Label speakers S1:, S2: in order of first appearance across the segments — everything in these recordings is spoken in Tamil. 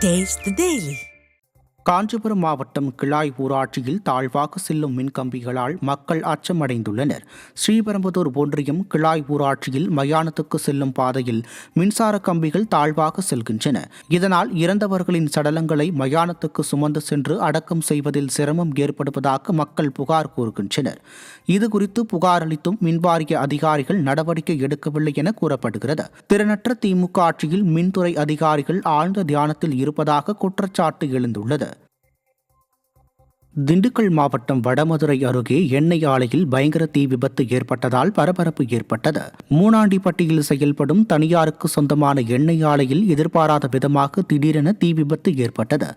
S1: Taste the Daily.
S2: காஞ்சிபுரம் மாவட்டம் கிளாய் ஊராட்சியில் தாழ்வாக செல்லும் மின்கம்பிகளால் மக்கள் அச்சமடைந்துள்ளனர். ஸ்ரீபெரும்புதூர் ஒன்றியம் கிளாய் ஊராட்சியில் மயானத்துக்கு செல்லும் பாதையில் மின்சார கம்பிகள் தாழ்வாக செல்கின்றன. இதனால் இறந்தவர்களின் சடலங்களை மயானத்துக்கு சுமந்து சென்று அடக்கம் செய்வதில் சிரமம் ஏற்படுவதாக மக்கள் புகார் கூறுகின்றனர். இதுகுறித்து புகார் அளித்தும் மின்வாரிய அதிகாரிகள் நடவடிக்கை எடுக்கவில்லை என கூறப்படுகிறது. திறனற்ற திமுக ஆட்சியில் மின்துறை அதிகாரிகள் ஆழ்ந்த தியானத்தில் இருப்பதாக குற்றச்சாட்டு எழுந்துள்ளது. திண்டுக்கல் மாவட்டம் வடமதுரை அருகே எண்ணெய் ஆலையில் பயங்கர தீ விபத்து ஏற்பட்டதால் பரபரப்பு ஏற்பட்டது. மூனாண்டிப்பட்டியில் செயல்படும் தனியாருக்கு சொந்தமான எண்ணெய் ஆலையில் எதிர்பாராத விதமாக திடீரென தீ விபத்து ஏற்பட்டது.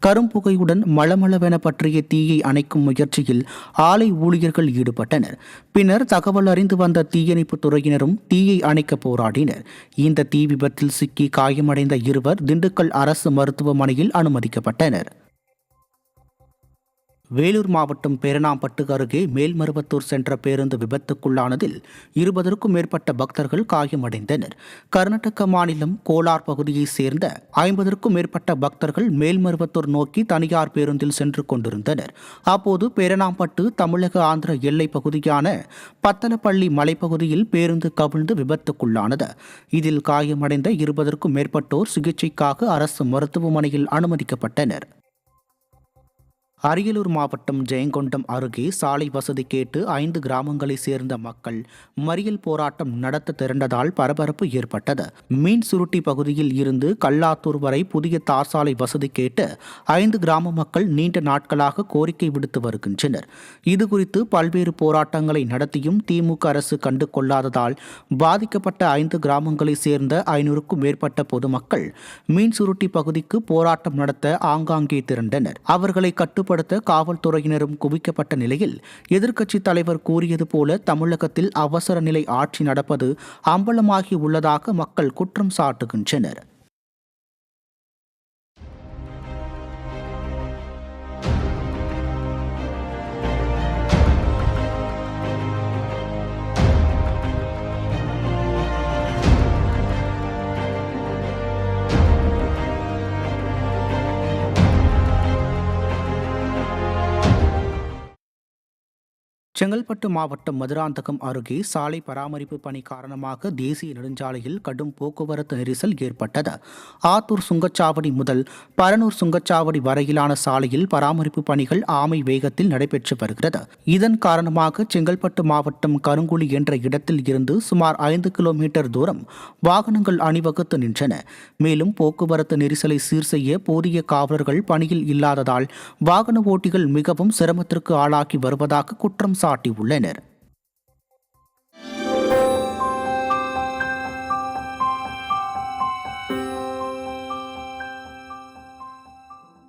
S2: கரும்புகையுடன் மளமளவென பற்றிய தீயை அணைக்கும் முயற்சியில் ஆலை ஊழியர்கள் ஈடுபட்டனர். பின்னர் தகவல் அறிந்து வந்த தீயணைப்பு துறையினரும் தீயை அணைக்க போராடினர். இந்த தீ விபத்தில் சிக்கி காயமடைந்த இருவர் திண்டுக்கல் அரசு மருத்துவமனையில் அனுமதிக்கப்பட்டனர். வேலூர் மாவட்டம் பேரணாம்பட்டு அருகே மேல்மருவத்தூர் சென்ற பேருந்து விபத்துக்குள்ளானதில் 20க்கும் மேற்பட்ட பக்தர்கள் காயமடைந்தனர். கர்நாடக மாநிலம் கோலார் பகுதியைச் சேர்ந்த 50க்கும் மேற்பட்ட பக்தர்கள் மேல்மருவத்தூர் நோக்கி தனியார் பேருந்தில் சென்று கொண்டிருந்தனர். அப்போது பேரணாம்பட்டு தமிழக ஆந்திர எல்லை பகுதியான பத்தலப்பள்ளி மலைப்பகுதியில் பேருந்து கவிழ்ந்து விபத்துக்குள்ளானது. இதில் காயமடைந்த 20க்கும் மேற்பட்டோர் சிகிச்சைக்காக அரசு மருத்துவமனையில் அனுமதிக்கப்பட்டனர். அரியலூர் மாவட்டம் ஜெயங்கொண்டம் அருகே சாலை வசதி கேட்டு 5 கிராமங்களைச் சேர்ந்த மக்கள் மறியல் போராட்டம் நடத்த திரண்டதால் பரபரப்பு ஏற்பட்டது. மீன் சுருட்டி பகுதியில் இருந்து கல்லாத்தூர் வரை புதிய தார் சாலை வசதி கேட்டு 5 கிராம மக்கள் நீண்ட நாட்களாக கோரிக்கை விடுத்து வருகின்றனர். இதுகுறித்து பல்வேறு போராட்டங்களை நடத்தியும் திமுக அரசு கண்டு கொள்ளாததால் பாதிக்கப்பட்ட 5 கிராமங்களைச் சேர்ந்த 500க்கும் மேற்பட்ட பொதுமக்கள் மீன் சுருட்டி பகுதிக்கு போராட்டம் நடத்த ஆங்காங்கே திரண்டனர். அவர்களை கட்டுப்படுத்த காவல்துறையினரும் குவிக்கப்பட்ட நிலையில் எதிர்க்கட்சித் தலைவர் கூறியது போல தமிழகத்தில் அவசர நிலை ஆட்சி நடப்பது அம்பலமாகி உள்ளதாக மக்கள் குற்றம் சாட்டுகின்றனர். செங்கல்பட்டு மாவட்டம் மதுராந்தகம் அருகே சாலை பராமரிப்பு பணி காரணமாக தேசிய நெடுஞ்சாலையில் கடும் போக்குவரத்து நெரிசல் ஏற்பட்டது. ஆத்தூர் சுங்கச்சாவடி முதல் பரனூர் சுங்கச்சாவடி வரையிலான சாலையில் பராமரிப்பு பணிகள் ஆமை வேகத்தில் நடைபெற்று வருகிறது. இதன் காரணமாக செங்கல்பட்டு மாவட்டம் கருங்குழி என்ற இடத்தில் இருந்து சுமார் 5 கிலோமீட்டர் தூரம் வாகனங்கள் அணிவகுத்து நின்றன. மேலும் போக்குவரத்து நெரிசலை சீர் செய்ய போதிய காவலர்கள் பணியில் இல்லாததால் வாகன ஓட்டிகள் மிகவும் சிரமத்திற்கு ஆளாகி வருவதாக குற்றம் சாட்டியுள்ளனர்.